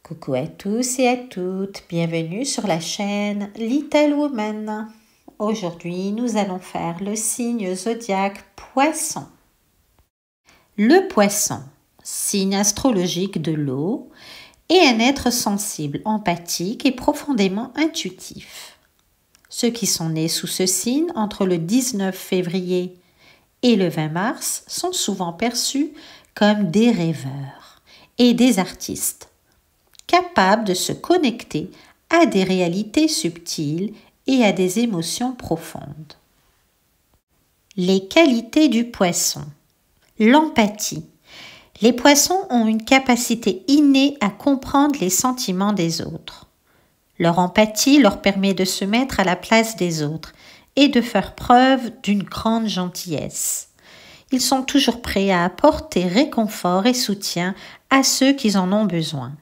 Coucou à tous et à toutes, bienvenue sur la chaîne Little Woman. Aujourd'hui, nous allons faire le signe zodiaque Poisson. Le Poisson, signe astrologique de l'eau, est un être sensible, empathique et profondément intuitif. Ceux qui sont nés sous ce signe entre le 19 février et le 20 mars sont souvent perçus comme des rêveurs et des artistes, capables de se connecter à des réalités subtiles et à des émotions profondes. Les qualités du poisson. L'empathie. Les poissons ont une capacité innée à comprendre les sentiments des autres. Leur empathie leur permet de se mettre à la place des autres et de faire preuve d'une grande gentillesse. Ils sont toujours prêts à apporter réconfort et soutien à ceux qui en ont besoin.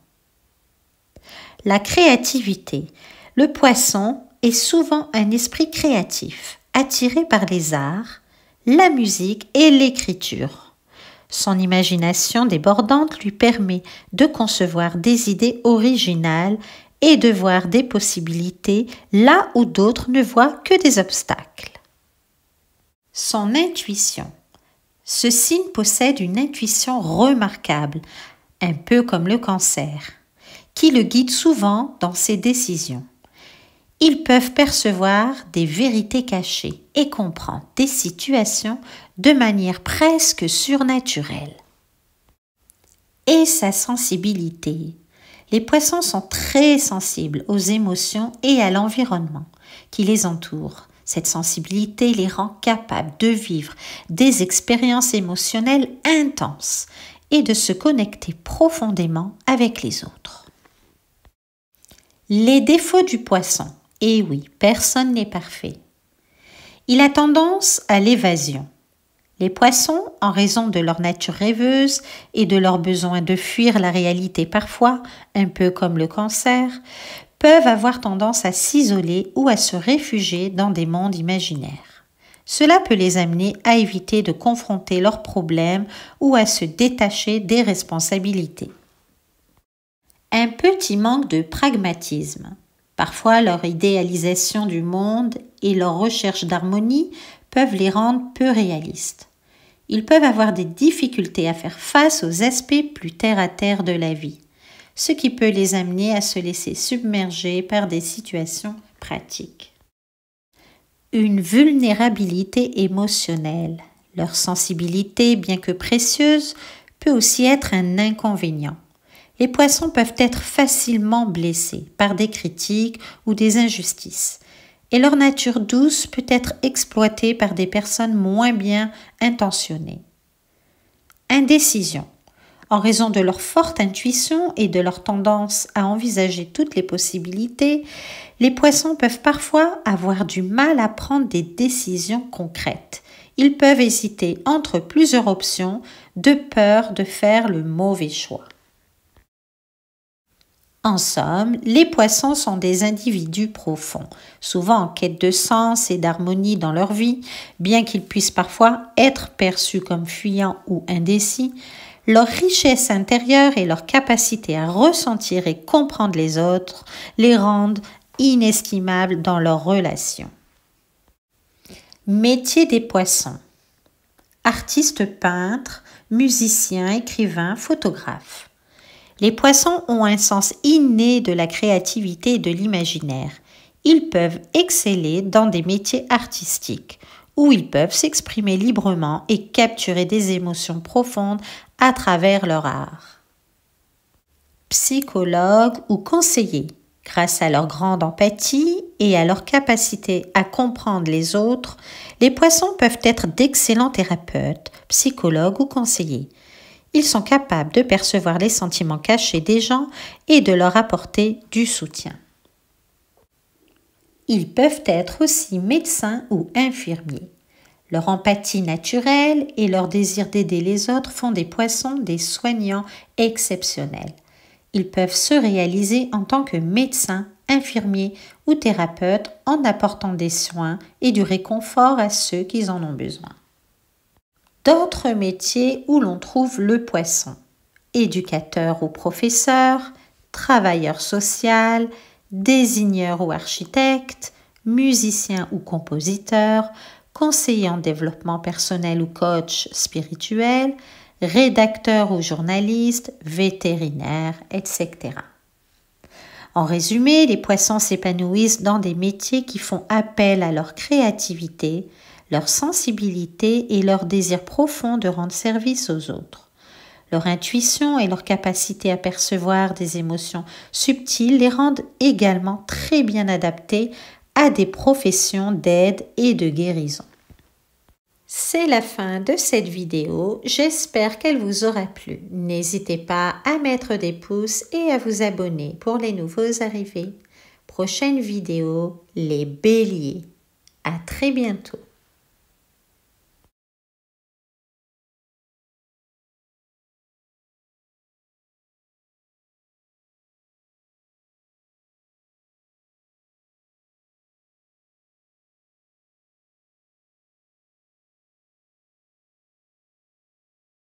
La créativité. Le poisson est souvent un esprit créatif, attiré par les arts, la musique et l'écriture. Son imagination débordante lui permet de concevoir des idées originales et de voir des possibilités là où d'autres ne voient que des obstacles. Son intuition. Ce signe possède une intuition remarquable, un peu comme le Cancer, qui le guide souvent dans ses décisions. Ils peuvent percevoir des vérités cachées et comprendre des situations de manière presque surnaturelle. Et sa sensibilité. Les poissons sont très sensibles aux émotions et à l'environnement qui les entoure. Cette sensibilité les rend capables de vivre des expériences émotionnelles intenses et de se connecter profondément avec les autres. Les défauts du poisson. Eh oui, personne n'est parfait. Il a tendance à l'évasion. Les poissons, en raison de leur nature rêveuse et de leur besoin de fuir la réalité parfois, un peu comme le Cancer, peuvent avoir tendance à s'isoler ou à se réfugier dans des mondes imaginaires. Cela peut les amener à éviter de confronter leurs problèmes ou à se détacher des responsabilités. Un petit manque de pragmatisme. Parfois, leur idéalisation du monde et leur recherche d'harmonie peuvent les rendre peu réalistes. Ils peuvent avoir des difficultés à faire face aux aspects plus terre-à-terre de la vie, ce qui peut les amener à se laisser submerger par des situations pratiques. Une vulnérabilité émotionnelle. Leur sensibilité, bien que précieuse, peut aussi être un inconvénient. Les poissons peuvent être facilement blessés par des critiques ou des injustices, et leur nature douce peut être exploitée par des personnes moins bien intentionnées. Indécision. En raison de leur forte intuition et de leur tendance à envisager toutes les possibilités, les poissons peuvent parfois avoir du mal à prendre des décisions concrètes. Ils peuvent hésiter entre plusieurs options de peur de faire le mauvais choix. En somme, les poissons sont des individus profonds, souvent en quête de sens et d'harmonie dans leur vie, bien qu'ils puissent parfois être perçus comme fuyants ou indécis. Leur richesse intérieure et leur capacité à ressentir et comprendre les autres les rendent inestimables dans leurs relations. Métier des poissons. Artistes peintres, musiciens, écrivains, photographes. Les poissons ont un sens inné de la créativité et de l'imaginaire. Ils peuvent exceller dans des métiers artistiques, où ils peuvent s'exprimer librement et capturer des émotions profondes à travers leur art. Psychologues ou conseillers. Grâce à leur grande empathie et à leur capacité à comprendre les autres, les poissons peuvent être d'excellents thérapeutes, psychologues ou conseillers. Ils sont capables de percevoir les sentiments cachés des gens et de leur apporter du soutien. Ils peuvent être aussi médecins ou infirmiers. Leur empathie naturelle et leur désir d'aider les autres font des poissons des soignants exceptionnels. Ils peuvent se réaliser en tant que médecins, infirmiers ou thérapeutes en apportant des soins et du réconfort à ceux qui en ont besoin. D'autres métiers où l'on trouve le poisson. Éducateur ou professeur, travailleur social, désigneur ou architecte, musicien ou compositeur, conseiller en développement personnel ou coach spirituel, rédacteur ou journaliste, vétérinaire, etc. En résumé, les poissons s'épanouissent dans des métiers qui font appel à leur créativité, leur sensibilité et leur désir profond de rendre service aux autres. Leur intuition et leur capacité à percevoir des émotions subtiles les rendent également très bien adaptés à des professions d'aide et de guérison. C'est la fin de cette vidéo, j'espère qu'elle vous aura plu. N'hésitez pas à mettre des pouces et à vous abonner pour les nouveaux arrivés. Prochaine vidéo, les béliers. À très bientôt.